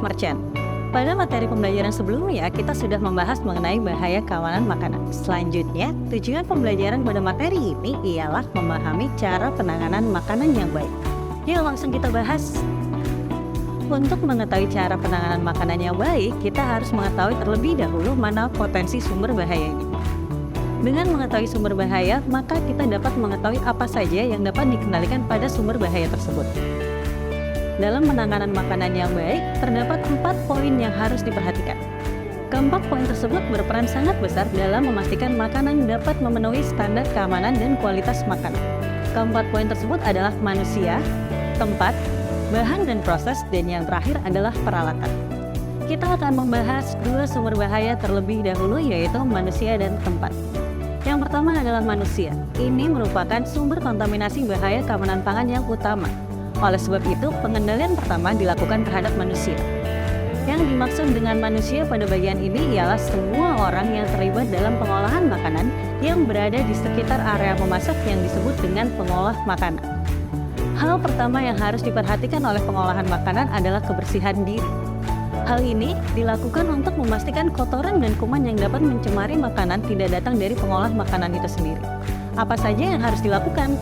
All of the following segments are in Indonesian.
Merchant. Pada materi pembelajaran sebelumnya, kita sudah membahas mengenai bahaya keamanan makanan. Selanjutnya, tujuan pembelajaran pada materi ini ialah memahami cara penanganan makanan yang baik. Yuk langsung kita bahas. Untuk mengetahui cara penanganan makanan yang baik, kita harus mengetahui terlebih dahulu mana potensi sumber bahayanya. Dengan mengetahui sumber bahaya, maka kita dapat mengetahui apa saja yang dapat dikendalikan pada sumber bahaya tersebut. Dalam penanganan makanan yang baik, terdapat 4 poin yang harus diperhatikan. Keempat poin tersebut berperan sangat besar dalam memastikan makanan dapat memenuhi standar keamanan dan kualitas makanan. Keempat poin tersebut adalah manusia, tempat, bahan dan proses, dan yang terakhir adalah peralatan. Kita akan membahas 2 sumber bahaya terlebih dahulu, yaitu manusia dan tempat. Yang pertama adalah manusia. Ini merupakan sumber kontaminasi bahaya keamanan pangan yang utama. Oleh sebab itu, pengendalian pertama dilakukan terhadap manusia. Yang dimaksud dengan manusia pada bagian ini ialah semua orang yang terlibat dalam pengolahan makanan yang berada di sekitar area memasak yang disebut dengan pengolah makanan. Hal pertama yang harus diperhatikan oleh pengolahan makanan adalah kebersihan diri. Hal ini dilakukan untuk memastikan kotoran dan kuman yang dapat mencemari makanan tidak datang dari pengolah makanan itu sendiri. Apa saja yang harus dilakukan?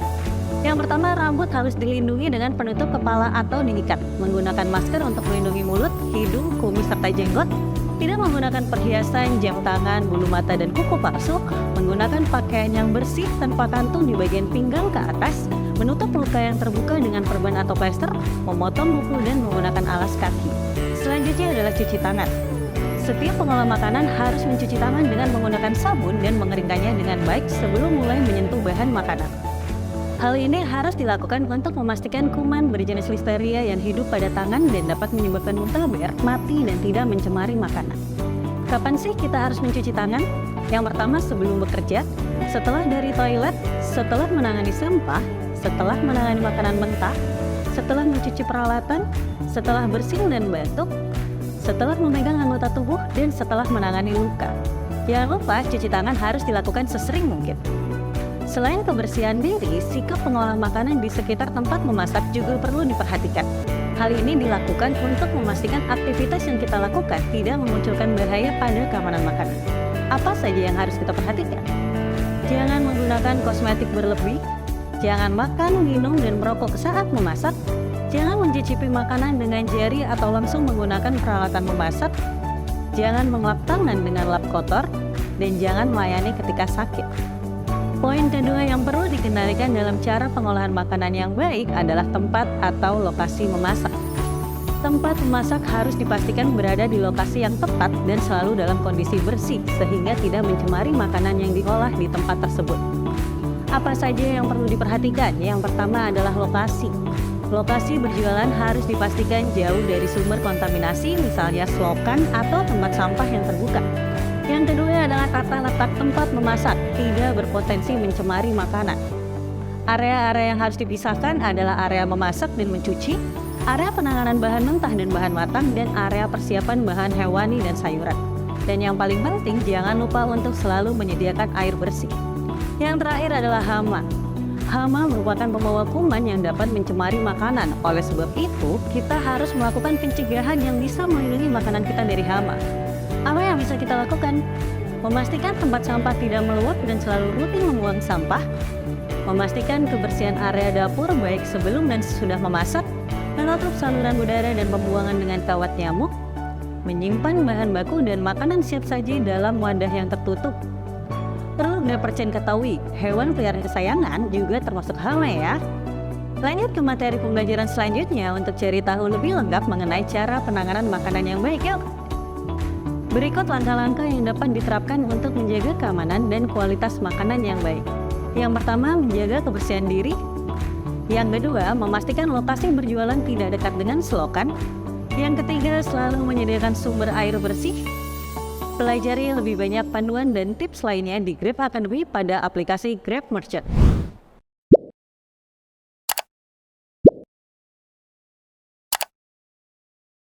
Yang pertama, rambut harus dilindungi dengan penutup kepala atau diikat, menggunakan masker untuk melindungi mulut, hidung, kumis, serta jenggot, tidak menggunakan perhiasan, jam tangan, bulu mata, dan kuku palsu, menggunakan pakaian yang bersih tanpa kantung di bagian pinggang ke atas, menutup luka yang terbuka dengan perban atau plester, memotong buku, dan menggunakan alas kaki. Selanjutnya adalah cuci tangan. Setiap pengolah makanan harus mencuci tangan dengan menggunakan sabun dan mengeringkannya dengan baik sebelum mulai menyentuh bahan makanan. Hal ini harus dilakukan untuk memastikan kuman berjenis listeria yang hidup pada tangan dan dapat menyebabkan muntaber, mati, dan tidak mencemari makanan. Kapan sih kita harus mencuci tangan? Yang pertama, sebelum bekerja, setelah dari toilet, setelah menangani sampah, setelah menangani makanan mentah, setelah mencuci peralatan, setelah bersin dan batuk, setelah memegang anggota tubuh, dan setelah menangani luka. Jangan lupa cuci tangan harus dilakukan sesering mungkin. Selain kebersihan diri, sikap pengolah makanan di sekitar tempat memasak juga perlu diperhatikan. Hal ini dilakukan untuk memastikan aktivitas yang kita lakukan tidak memunculkan bahaya pada keamanan makanan. Apa saja yang harus kita perhatikan? Jangan menggunakan kosmetik berlebih, jangan makan, minum, dan merokok saat memasak, jangan mencicipi makanan dengan jari atau langsung menggunakan peralatan memasak, jangan mengelap tangan dengan lap kotor, dan jangan melayani ketika sakit. Poin kedua yang perlu dikendalikan dalam cara pengolahan makanan yang baik adalah tempat atau lokasi memasak. Tempat memasak harus dipastikan berada di lokasi yang tepat dan selalu dalam kondisi bersih sehingga tidak mencemari makanan yang diolah di tempat tersebut. Apa saja yang perlu diperhatikan? Yang pertama adalah lokasi. Lokasi berjualan harus dipastikan jauh dari sumber kontaminasi, misalnya selokan atau tempat sampah yang terbuka. Yang kedua adalah tata letak tempat memasak, tidak berpotensi mencemari makanan. Area-area yang harus dipisahkan adalah area memasak dan mencuci, area penanganan bahan mentah dan bahan matang, dan area persiapan bahan hewani dan sayuran. Dan yang paling penting, jangan lupa untuk selalu menyediakan air bersih. Yang terakhir adalah hama. Hama merupakan pembawa kuman yang dapat mencemari makanan. Oleh sebab itu, kita harus melakukan pencegahan yang bisa melindungi makanan kita dari hama. Apa yang bisa kita lakukan? Memastikan tempat sampah tidak meluap dan selalu rutin membuang sampah. Memastikan kebersihan area dapur baik sebelum dan sesudah memasak. Menutup saluran udara dan pembuangan dengan kawat nyamuk. Menyimpan bahan baku dan makanan siap saji dalam wadah yang tertutup. Perlu Merchant ketahui, hewan peliharaan kesayangan juga termasuk hama ya. Lanjut ke materi pembelajaran selanjutnya untuk cari tahu lebih lengkap mengenai cara penanganan makanan yang baik yuk. Berikut langkah-langkah yang dapat diterapkan untuk menjaga keamanan dan kualitas makanan yang baik. Yang pertama, menjaga kebersihan diri. Yang kedua, memastikan lokasi berjualan tidak dekat dengan selokan. Yang ketiga, selalu menyediakan sumber air bersih. Pelajari lebih banyak panduan dan tips lainnya di Grab Academy pada aplikasi Grab Merchant.